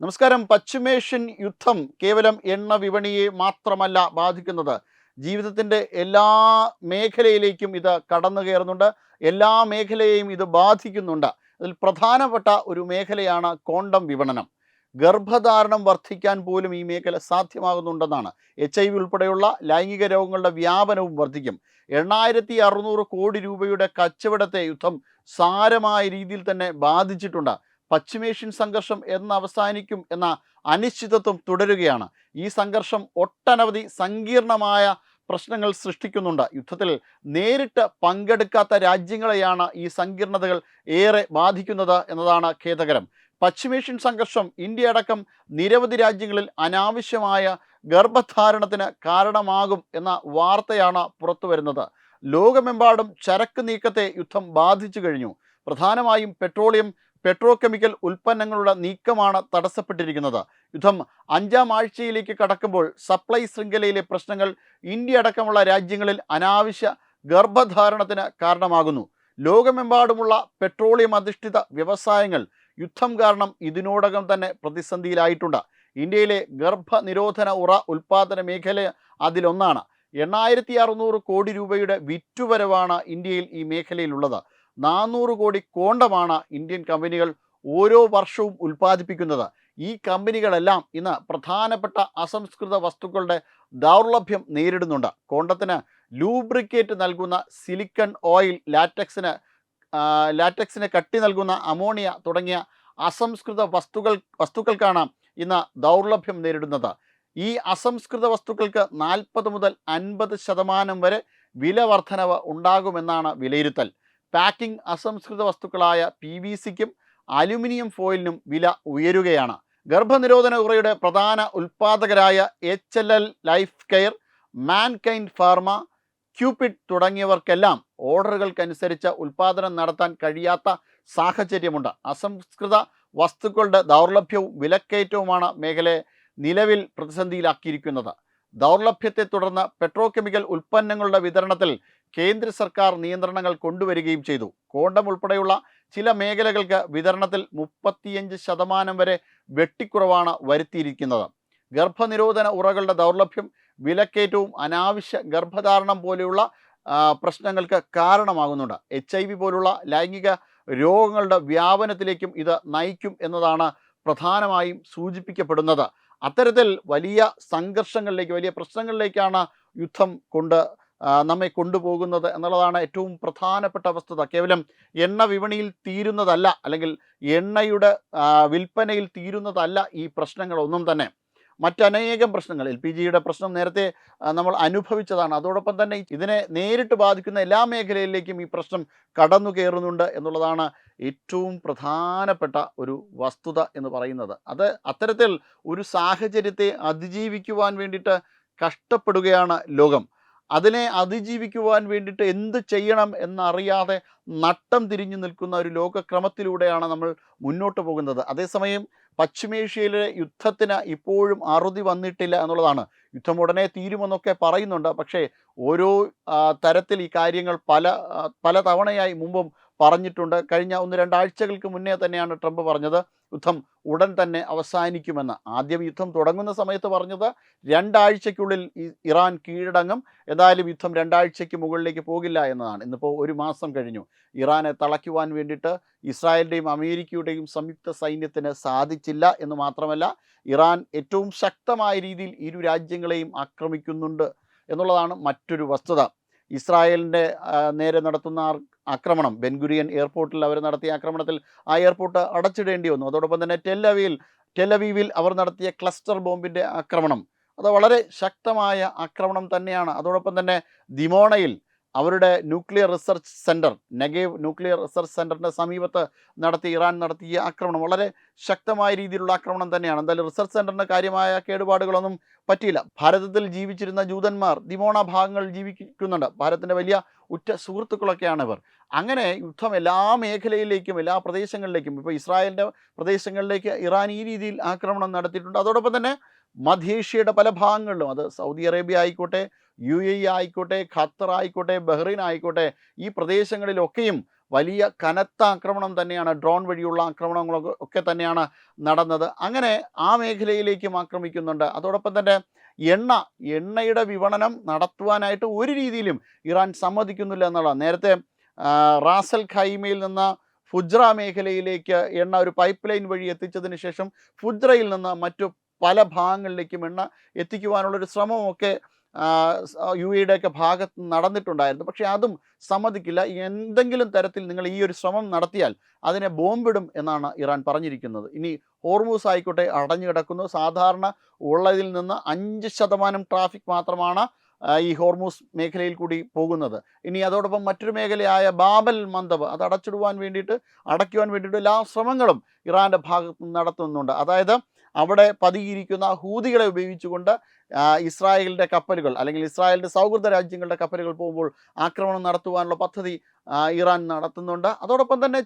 നമസ്കാരം. പശ്ചിമേഷ്യൻ യുദ്ധം കേവലം എണ്ണ വിപണിയെ മാത്രമല്ല ബാധിക്കുന്നത്. ജീവിതത്തിൻ്റെ എല്ലാ മേഖലയിലേക്കും ഇത് കടന്നു കയറുന്നുണ്ട്. എല്ലാ മേഖലയെയും ഇത് ബാധിക്കുന്നുണ്ട്. അതിൽ പ്രധാനപ്പെട്ട ഒരു മേഖലയാണ് ക്വാണ്ടം വിപണനം. ഗർഭധാരണം വർദ്ധിക്കാൻ പോലും ഈ മേഖല സാധ്യമാകുന്നുണ്ടെന്നാണ്. HIV ഉൾപ്പെടെയുള്ള ലൈംഗിക രോഗങ്ങളുടെ വ്യാപനവും വർദ്ധിക്കും. 8600 കോടി രൂപയുടെ കച്ചവടത്തെ യുദ്ധം സാരമായ രീതിയിൽ തന്നെ ബാധിച്ചിട്ടുണ്ട്. പശ്ചിമേഷ്യൻ സംഘർഷം എന്ന് അവസാനിക്കും എന്ന അനിശ്ചിതത്വം തുടരുകയാണ്. ഈ സംഘർഷം ഒട്ടനവധി സങ്കീർണമായ പ്രശ്നങ്ങൾ സൃഷ്ടിക്കുന്നുണ്ട്. യുദ്ധത്തിൽ നേരിട്ട് പങ്കെടുക്കാത്ത രാജ്യങ്ങളെയാണ് ഈ സങ്കീർണതകൾ ഏറെ ബാധിക്കുന്നത് എന്നതാണ് ഖേദകരം. പശ്ചിമേഷ്യൻ സംഘർഷം ഇന്ത്യ അടക്കം നിരവധി രാജ്യങ്ങളിൽ അനാവശ്യമായ ഗർഭധാരണത്തിന് കാരണമാകും എന്ന വാർത്തയാണ് പുറത്തു വരുന്നത്. ലോകമെമ്പാടും ചരക്ക് നീക്കത്തെ യുദ്ധം ബാധിച്ചു കഴിഞ്ഞു. പ്രധാനമായും പെട്രോകെമിക്കൽ ഉൽപ്പന്നങ്ങളുടെ നീക്കമാണ് തടസ്സപ്പെട്ടിരിക്കുന്നത്. യുദ്ധം 5ാം ആഴ്ചയിലേക്ക് കടക്കുമ്പോൾ സപ്ലൈ ശൃംഖലയിലെ പ്രശ്നങ്ങൾ ഇന്ത്യ അടക്കമുള്ള രാജ്യങ്ങളിൽ അനാവശ്യ ഗർഭധാരണത്തിന് കാരണമാകുന്നു. ലോകമെമ്പാടുമുള്ള പെട്രോളിയം അധിഷ്ഠിത വ്യവസായങ്ങൾ യുദ്ധം കാരണം ഇതിനോടകം തന്നെ പ്രതിസന്ധിയിലായിട്ടുണ്ട്. ഇന്ത്യയിലെ ഗർഭനിരോധന ഉറ ഉൽപ്പാദന മേഖല അതിലൊന്നാണ്. 8600 കോടി രൂപയുടെ വിറ്റുവരവാണ് ഇന്ത്യയിൽ ഈ മേഖലയിലുള്ളത്. 400 കോടി കോണ്ടമാണ് ഇന്ത്യൻ കമ്പനികൾ ഓരോ വർഷവും ഉൽപ്പാദിപ്പിക്കുന്നത്. ഈ കമ്പനികളെല്ലാം ഇന്ന് പ്രധാനപ്പെട്ട അസംസ്കൃത വസ്തുക്കളുടെ ദൗർലഭ്യം നേരിടുന്നുണ്ട്. കോണ്ടത്തിന് ലൂബ്രിക്കേറ്റ് നൽകുന്ന സിലിക്കൺ ഓയിൽ, ലാറ്റക്സിന് കട്ടി നൽകുന്ന അമോണിയ തുടങ്ങിയ അസംസ്കൃത വസ്തുക്കൾക്കാണ് ഇന്ന് ദൗർലഭ്യം നേരിടുന്നത്. ഈ അസംസ്കൃത വസ്തുക്കൾക്ക് 40 മുതൽ 50% വരെ വില വർധനവ് ഉണ്ടാകുമെന്നാണ് വിലയിരുത്തൽ. പാക്കിംഗ് അസംസ്കൃത വസ്തുക്കളായ PVCക്കും അലുമിനിയം ഫോയിലിനും വില ഉയരുകയാണ്. ഗർഭനിരോധന ഉറയുടെ പ്രധാന ഉൽപ്പാദകരായ HLL life care, Mankind Pharma, Cupid തുടങ്ങിയവർക്കെല്ലാം ഓർഡറുകൾക്കനുസരിച്ച് ഉൽപ്പാദനം നടത്താൻ കഴിയാത്ത സാഹചര്യമുണ്ട്. അസംസ്കൃത വസ്തുക്കളുടെ ദൗർലഭ്യവും വിലക്കയറ്റവുമാണ് മേഖലയെ നിലവിൽ പ്രതിസന്ധിയിലാക്കിയിരിക്കുന്നത്. ദൗർലഭ്യത്തെ തുടർന്ന് പെട്രോകെമിക്കൽ ഉൽപ്പന്നങ്ങളുടെ വിതരണത്തിൽ കേന്ദ്ര സർക്കാർ നിയന്ത്രണങ്ങൾ കൊണ്ടുവരികയും ചെയ്തു. കോണ്ടം ഉൾപ്പെടെയുള്ള ചില മേഖലകൾക്ക് വിതരണത്തിൽ 35% വരെ വെട്ടിക്കുറവാണ് വരുത്തിയിരിക്കുന്നത്. ഗർഭനിരോധന ഉറകളുടെ ദൗർലഭ്യം, വിലക്കയറ്റവും അനാവശ്യ ഗർഭധാരണം പോലെയുള്ള പ്രശ്നങ്ങൾക്ക് കാരണമാകുന്നുണ്ട്. HIV പോലുള്ള ലൈംഗിക രോഗങ്ങളുടെ വ്യാപനത്തിലേക്കും ഇത് നയിക്കും എന്നതാണ് പ്രധാനമായും സൂചിപ്പിക്കപ്പെടുന്നത്. അത്തരത്തിൽ വലിയ സംഘർഷങ്ങളിലേക്ക്, വലിയ പ്രശ്നങ്ങളിലേക്കാണ് യുദ്ധം നമ്മെ കൊണ്ടുപോകുന്നത് എന്നുള്ളതാണ് ഏറ്റവും പ്രധാനപ്പെട്ട വസ്തുത. കേവലം എണ്ണ വിപണിയിൽ തീരുന്നതല്ല, അല്ലെങ്കിൽ എണ്ണയുടെ വിൽപ്പനയിൽ തീരുന്നതല്ല ഈ പ്രശ്നങ്ങളൊന്നും തന്നെ. മറ്റനേകം പ്രശ്നങ്ങൾ, LPGയുടെ പ്രശ്നം നേരത്തെ നമ്മൾ അനുഭവിച്ചതാണ്. അതോടൊപ്പം തന്നെ ഇതിനെ നേരിട്ട് ബാധിക്കുന്ന എല്ലാ മേഖലയിലേക്കും ഈ പ്രശ്നം കടന്നു കയറുന്നുണ്ട് എന്നുള്ളതാണ് ഏറ്റവും പ്രധാനപ്പെട്ട ഒരു വസ്തുത എന്ന് പറയുന്നത്. അത്തരത്തിൽ ഒരു സാഹചര്യത്തെ അതിജീവിക്കുവാൻ വേണ്ടിയിട്ട് കഷ്ടപ്പെടുകയാണ് ലോകം. അതിനെ അതിജീവിക്കുവാൻ വേണ്ടിയിട്ട് എന്ത് ചെയ്യണം എന്നറിയാതെ നട്ടം തിരിഞ്ഞു നിൽക്കുന്ന ഒരു ലോകക്രമത്തിലൂടെയാണ് നമ്മൾ മുന്നോട്ട് പോകുന്നത്. അതേസമയം പശ്ചിമേഷ്യയിലെ യുദ്ധത്തിന് ഇപ്പോഴും അറുതി വന്നിട്ടില്ല എന്നുള്ളതാണ്. യുദ്ധം ഉടനെ തീരുമെന്നൊക്കെ പറയുന്നുണ്ട്. പക്ഷേ ഓരോ തരത്തിൽ ഈ കാര്യങ്ങൾ പല തവണയായി മുമ്പും പറഞ്ഞിട്ടുണ്ട്. കഴിഞ്ഞ 1-2 ആഴ്ചകൾക്ക് മുന്നേ തന്നെയാണ് ട്രംപ് പറഞ്ഞത് യുദ്ധം ഉടൻ തന്നെ അവസാനിക്കുമെന്ന്. ആദ്യം യുദ്ധം തുടങ്ങുന്ന സമയത്ത് പറഞ്ഞത് 2 ആഴ്ചയ്ക്കുള്ളിൽ ഇറാൻ കീഴടങ്ങും, എന്തായാലും യുദ്ധം 2 ആഴ്ചയ്ക്ക് മുകളിലേക്ക് പോകില്ല എന്നതാണ്. ഇന്നിപ്പോൾ 1 മാസം കഴിഞ്ഞു. ഇറാനെ തളയ്ക്കുവാൻ വേണ്ടിയിട്ട് ഇസ്രായേലിൻ്റെയും അമേരിക്കയുടെയും സംയുക്ത സൈന്യത്തിന് സാധിച്ചില്ല എന്ന് മാത്രമല്ല, ഇറാൻ ഏറ്റവും ശക്തമായ രീതിയിൽ ഇരു രാജ്യങ്ങളെയും ആക്രമിക്കുന്നുണ്ട് എന്നുള്ളതാണ് മറ്റൊരു വസ്തുത. ഇസ്രായേലിൻ്റെ നേരെ നടത്തുന്ന ആക്രമണം, ബെൻഗുരിയൻ എയർപോർട്ടിൽ അവർ നടത്തിയ ആക്രമണത്തിൽ ആ എയർപോർട്ട് അടച്ചിടേണ്ടി വന്നു. അതോടൊപ്പം തന്നെ ടെലവീവിൽ അവർ നടത്തിയ ക്ലസ്റ്റർ ബോംബിൻ്റെ ആക്രമണം, അത് വളരെ ശക്തമായ ആക്രമണം തന്നെയാണ്. അതോടൊപ്പം തന്നെ ദിമോണയിൽ അവരുടെ nuclear research centre, Negev nuclear research സെൻറ്ററിൻ്റെ സമീപത്ത് ഇറാൻ നടത്തിയ ആക്രമണം വളരെ ശക്തമായ രീതിയിലുള്ള ആക്രമണം തന്നെയാണ്. എന്തായാലും റിസർച്ച് സെൻറ്ററിന് കാര്യമായ കേടുപാടുകളൊന്നും പറ്റിയില്ല. ഭാരതത്തിൽ ജീവിച്ചിരുന്ന ജൂതന്മാർ ദിമോണ ഭാഗങ്ങളിൽ ജീവിക്കുന്നുണ്ട്. ഭാരതത്തിൻ്റെ വലിയ ഉറ്റ സുഹൃത്തുക്കളൊക്കെയാണ് ഇവർ. അങ്ങനെ യുദ്ധം എല്ലാ മേഖലയിലേക്കും, എല്ലാ പ്രദേശങ്ങളിലേക്കും, ഇപ്പോൾ ഇസ്രായേലിൻ്റെ പ്രദേശങ്ങളിലേക്ക് ഇറാൻ ഈ രീതിയിൽ ആക്രമണം നടത്തിയിട്ടുണ്ട്. അതോടൊപ്പം തന്നെ മധ്യേഷ്യയുടെ പല ഭാഗങ്ങളിലും, അത് സൗദി അറേബ്യ ആയിക്കോട്ടെ, UAE ആയിക്കോട്ടെ, ഖത്തർ ആയിക്കോട്ടെ, ബഹ്റൈൻ ആയിക്കോട്ടെ, ഈ പ്രദേശങ്ങളിലൊക്കെയും വലിയ കനത്ത ആക്രമണം തന്നെയാണ്, ഡ്രോൺ വഴിയുള്ള ആക്രമണങ്ങളൊക്കെ ഒക്കെ തന്നെയാണ് നടന്നത്. അങ്ങനെ ആ മേഖലയിലേക്കും ആക്രമിക്കുന്നുണ്ട്. അതോടൊപ്പം തന്നെ എണ്ണയുടെ വിപണനം നടത്തുവാനായിട്ട് ഒരു രീതിയിലും ഇറാൻ സമ്മതിക്കുന്നില്ല എന്നുള്ളതാണ്. നേരത്തെ റാസൽ ഖൈമയിൽ നിന്ന് ഫുജ്ര മേഖലയിലേക്ക് എണ്ണ ഒരു പൈപ്പ് ലൈൻ വഴി എത്തിച്ചതിന് ശേഷം ഫുജ്രയിൽ നിന്ന് മറ്റു പല ഭാഗങ്ങളിലേക്കും എണ്ണ എത്തിക്കുവാനുള്ളൊരു ശ്രമമൊക്കെ UAEയുടെയൊക്കെ ഭാഗത്ത് നടന്നിട്ടുണ്ടായിരുന്നു. പക്ഷേ അതും സമ്മതിക്കില്ല. എന്തെങ്കിലും തരത്തിൽ നിങ്ങൾ ഈ ഒരു ശ്രമം നടത്തിയാൽ അതിനെ ബോംബിടും എന്നാണ് ഇറാൻ പറഞ്ഞിരിക്കുന്നത്. ഇനി ഹോർമൂസ് ആയിക്കോട്ടെ അടഞ്ഞു കിടക്കുന്നു. സാധാരണ ഉള്ളതിൽ നിന്ന് 5% ട്രാഫിക് മാത്രമാണ് ഈ ഹോർമൂസ് മേഖലയിൽ കൂടി പോകുന്നത്. ഇനി അതോടൊപ്പം മറ്റൊരു മേഖലയായ ബാബൽ മന്ദബ് അത് അടയ്ക്കുവാൻ വേണ്ടിയിട്ട് എല്ലാ ശ്രമങ്ങളും ഇറാൻ്റെ ഭാഗത്ത് നടത്തുന്നുണ്ട്. അതായത് അവിടെ പതിയിരിക്കുന്ന ഹൂതികളെ ഉപയോഗിച്ചുകൊണ്ട് ഇസ്രായേലിൻ്റെ കപ്പലുകൾ അല്ലെങ്കിൽ ഇസ്രായേലിൻ്റെ സൗഹൃദ രാജ്യങ്ങളുടെ കപ്പലുകൾ പോകുമ്പോൾ ആക്രമണം നടത്തുവാനുള്ള പദ്ധതി ഇറാൻ നടത്തുന്നുണ്ട്. അതോടൊപ്പം തന്നെ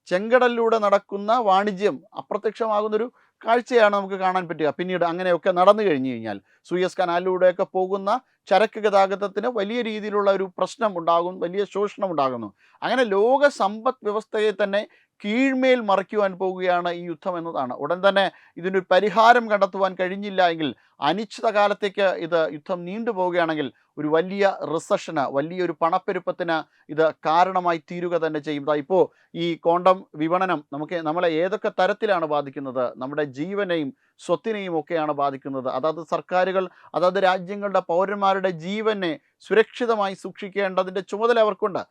ചെങ്കടലിലൂടെ നടക്കുന്ന വാണിജ്യം അപ്രത്യക്ഷമാകുന്നൊരു കാഴ്ചയാണ് നമുക്ക് കാണാൻ പറ്റുക. പിന്നീട് അങ്ങനെയൊക്കെ നടന്നു കഴിഞ്ഞു കഴിഞ്ഞാൽ സൂയസ് കനാലിലൂടെയൊക്കെ പോകുന്ന ചരക്ക് ഗതാഗതത്തിന് വലിയ രീതിയിലുള്ള ഒരു പ്രശ്നം ഉണ്ടാകും, വലിയ ശോഷണം ഉണ്ടാകുന്നു. അങ്ങനെ ലോക സമ്പദ് വ്യവസ്ഥയെ തന്നെ കീഴ്മേൽ മറിക്കുവാൻ പോവുകയാണ് ഈ യുദ്ധം എന്നതാണ്. ഉടൻ തന്നെ ഇതിനൊരു പരിഹാരം കണ്ടെത്തുവാൻ കഴിഞ്ഞില്ല എങ്കിൽ അനിശ്ചിതകാലത്തേക്ക് യുദ്ധം നീണ്ടുപോവുകയാണെങ്കിൽ ഒരു വലിയ റിസഷന്, വലിയൊരു പണപ്പെരുപ്പത്തിന് ഇത് കാരണമായി തീരുക തന്നെ ചെയ്യും. ഇപ്പോൾ ഈ ക്വാണ്ടം വിപണനം നമ്മളെ ഏതൊക്കെ തരത്തിലാണ് ബാധിക്കുന്നത്? നമ്മുടെ ജീവനെയും സ്വത്തിനെയും ഒക്കെയാണ് ബാധിക്കുന്നത്. അതാത് സർക്കാരുകൾ അതാത് രാജ്യങ്ങളുടെ പൗരന്മാരുടെ ജീവനെ സുരക്ഷിതമായി സൂക്ഷിക്കേണ്ടതിൻ്റെ ചുമതല അവർക്കുണ്ട്.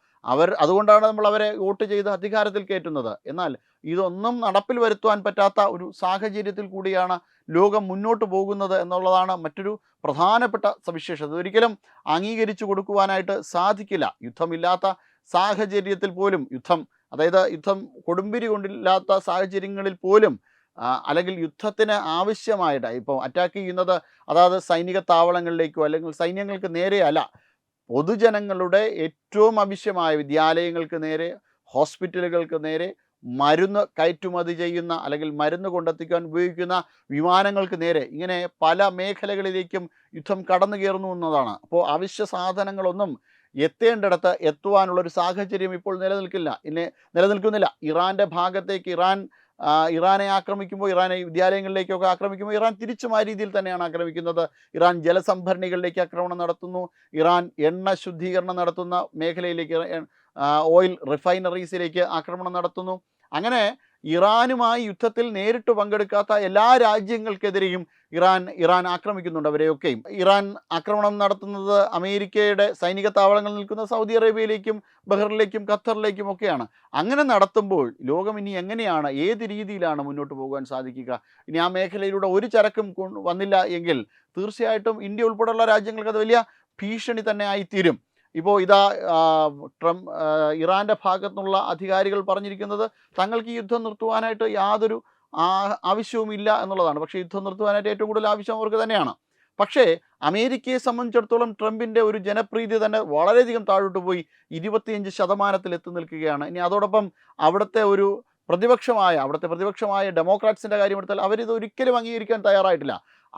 അതുകൊണ്ടാണ് നമ്മൾ അവരെ വോട്ട് ചെയ്ത് അധികാരത്തിൽ കയറ്റുന്നത്. എന്നാൽ ഇതൊന്നും നടപ്പിൽ വരുത്തുവാൻ പറ്റാത്ത ഒരു സാഹചര്യത്തിൽ കൂടിയാണ് ലോകം മുന്നോട്ട് പോകുന്നത് എന്നുള്ളതാണ് മറ്റൊരു പ്രധാനപ്പെട്ട സവിശേഷത. ഒരിക്കലും അംഗീകരിച്ചു കൊടുക്കുവാനായിട്ട് സാധിക്കില്ല. യുദ്ധമില്ലാത്ത സാഹചര്യത്തിൽ പോലും യുദ്ധം കൊടുമ്പിരി കൊണ്ടില്ലാത്ത സാഹചര്യങ്ങളിൽ പോലും അല്ലെങ്കിൽ യുദ്ധത്തിന് ആവശ്യമായിട്ട് ഇപ്പോൾ അറ്റാക്ക് ചെയ്യുന്നത് അതായത് സൈനിക താവളങ്ങളിലേക്കോ അല്ലെങ്കിൽ സൈന്യങ്ങൾക്ക് നേരെയല്ല, പൊതുജനങ്ങളുടെ ഏറ്റവും ആവശ്യമായ വിദ്യാലയങ്ങൾക്ക് നേരെ, ഹോസ്പിറ്റലുകൾക്ക് നേരെ, മരുന്ന് കയറ്റുമതി ചെയ്യുന്ന അല്ലെങ്കിൽ മരുന്ന് കൊണ്ടെത്തിക്കാൻ ഉപയോഗിക്കുന്ന വിമാനങ്ങൾക്ക് നേരെ, ഇങ്ങനെ പല മേഖലകളിലേക്കും യുദ്ധം കടന്നു കയറുന്നു എന്നതാണ്. അപ്പോൾ അവശ്യ സാധനങ്ങളൊന്നും എത്തേണ്ടിടത്ത് എത്തുവാനുള്ളൊരു സാഹചര്യം ഇപ്പോൾ നിലനിൽക്കുന്നില്ല. ഇറാൻ്റെ ഭാഗത്തേക്ക് ഇറാനെ ആക്രമിക്കുമ്പോൾ, ഇറാനെ വിദ്യാലയങ്ങളിലേക്കൊക്കെ ആക്രമിക്കുമ്പോൾ ഇറാൻ തിരിച്ചും ആ രീതിയിൽ തന്നെയാണ് ആക്രമിക്കുന്നത്. ഇറാൻ ജലസംഭരണികളിലേക്ക് ആക്രമണം നടത്തുന്നു. ഇറാൻ എണ്ണ ശുദ്ധീകരണം നടത്തുന്ന മേഖലയിലേക്ക്, ഓയിൽ റിഫൈനറീസിലേക്ക് ആക്രമണം നടത്തുന്നു. അങ്ങനെ ഇറാനുമായി യുദ്ധത്തിൽ നേരിട്ട് പങ്കെടുക്കാത്ത എല്ലാ രാജ്യങ്ങൾക്കെതിരെയും ഇറാൻ ആക്രമിക്കുന്നുണ്ട് അവരെയൊക്കെയും. ഇറാൻ ആക്രമണം നടത്തുന്നത് അമേരിക്കയുടെ സൈനിക താവളങ്ങൾ നിൽക്കുന്ന സൗദി അറേബ്യയിലേക്കും ബഹ്റിനിലേക്കും ഖത്തറിലേക്കും ഒക്കെയാണ്. അങ്ങനെ നടത്തുമ്പോൾ ലോകം ഇനി എങ്ങനെയാണ്, ഏത് രീതിയിലാണ് മുന്നോട്ട് പോകാൻ സാധിക്കുക? ഇനി ആ മേഖലയിലൂടെ ഒരു ചരക്കും വന്നില്ല എങ്കിൽ തീർച്ചയായിട്ടും ഇന്ത്യ ഉൾപ്പെടെയുള്ള രാജ്യങ്ങൾക്ക് അത് വലിയ ഭീഷണി തന്നെ ആയിത്തീരും. ഇപ്പോൾ ഇറാൻ്റെ ഭാഗത്തുനിന്നുള്ള അധികാരികൾ പറഞ്ഞിരിക്കുന്നത് തങ്ങൾക്ക് ഈ യുദ്ധം നിർത്തുവാനായിട്ട് യാതൊരു ആവശ്യവുമില്ല എന്നുള്ളതാണ്. പക്ഷേ യുദ്ധം നിർത്തുവാനായിട്ട് ഏറ്റവും കൂടുതൽ ആവശ്യം അവർക്ക് തന്നെയാണ്. പക്ഷേ അമേരിക്കയെ സംബന്ധിച്ചിടത്തോളം ട്രംപിൻ്റെ ഒരു ജനപ്രീതി തന്നെ വളരെയധികം താഴോട്ട് പോയി 25% എത്തി നിൽക്കുകയാണ്. ഇനി അതോടൊപ്പം അവിടുത്തെ പ്രതിപക്ഷമായ ഡെമോക്രാറ്റ്സിൻ്റെ കാര്യം എടുത്താൽ അവരിത് ഒരിക്കലും അംഗീകരിക്കാൻ തയ്യാറായിട്ടില്ല.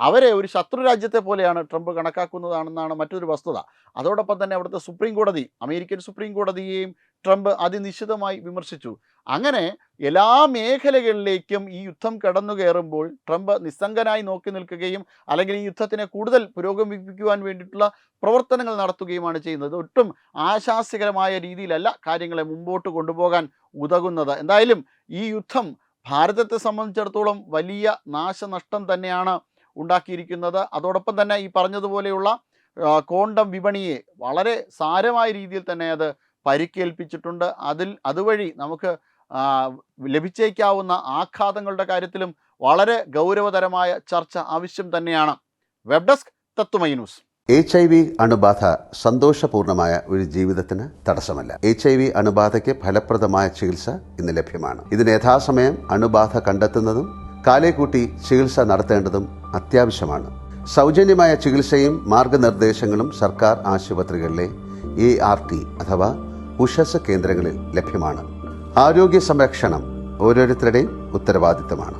അവരെ ഒരു ശത്രു രാജ്യത്തെ പോലെയാണ് ട്രംപ് കണക്കാക്കുന്നതാണെന്നാണ് മറ്റൊരു വസ്തുത. അതോടൊപ്പം തന്നെ അവിടുത്തെ അമേരിക്കൻ സുപ്രീം കോടതിയെയും ട്രംപ് അതിനിശ്ചിതമായി വിമർശിച്ചു. അങ്ങനെ എല്ലാ മേഖലകളിലേക്കും ഈ യുദ്ധം കടന്നു കയറുമ്പോൾ ട്രംപ് നിസ്സംഗനായി നോക്കി നിൽക്കുകയും അല്ലെങ്കിൽ ഈ യുദ്ധത്തിനെ കൂടുതൽ പുരോഗമിപ്പിക്കുവാൻ വേണ്ടിയിട്ടുള്ള പ്രവർത്തനങ്ങൾ നടത്തുകയുമാണ് ചെയ്യുന്നത്. ഒട്ടും ആശാസ്യകരമായ രീതിയിലല്ല കാര്യങ്ങളെ മുമ്പോട്ട് കൊണ്ടുപോകാൻ ഉതകുന്നത്. എന്തായാലും ഈ യുദ്ധം ഭാരതത്തെ സംബന്ധിച്ചിടത്തോളം വലിയ നാശനഷ്ടം തന്നെയാണ് ഉണ്ടാക്കിയിരിക്കുന്നത്. അതോടൊപ്പം തന്നെ ഈ പറഞ്ഞതുപോലെയുള്ള ക്വാണ്ടം വിപണിയെ വളരെ സാരമായ രീതിയിൽ തന്നെ അത് പരിക്കേൽപ്പിച്ചിട്ടുണ്ട്. അതുവഴി നമുക്ക് ലഭിച്ചേക്കാവുന്ന ആഘാതങ്ങളുടെ കാര്യത്തിലും വളരെ ഗൗരവതരമായ ചർച്ച ആവശ്യം തന്നെയാണ്. Web desk Tatwamayi news. HIV അണുബാധ സന്തോഷപൂർണമായ ഒരു ജീവിതത്തിന് തടസ്സമല്ല. HIV അണുബാധയ്ക്ക് ഫലപ്രദമായ ചികിത്സ ഇന്ന് ലഭ്യമാണ്. ഇതിന് യഥാസമയം അണുബാധ കണ്ടെത്തുന്നതും കാലേക്കൂട്ടി ചികിത്സ നടത്തേണ്ടതും അത്യാവശ്യമാണ്. സൗജന്യമായ ചികിത്സയും മാർഗനിർദ്ദേശങ്ങളും സർക്കാർ ആശുപത്രികളിലെ ART അഥവാ ഉഷസ് കേന്ദ്രങ്ങളിൽ ലഭ്യമാണ്. ആരോഗ്യ സംരക്ഷണം ഓരോരുത്തരുടെയും ഉത്തരവാദിത്തമാണ്.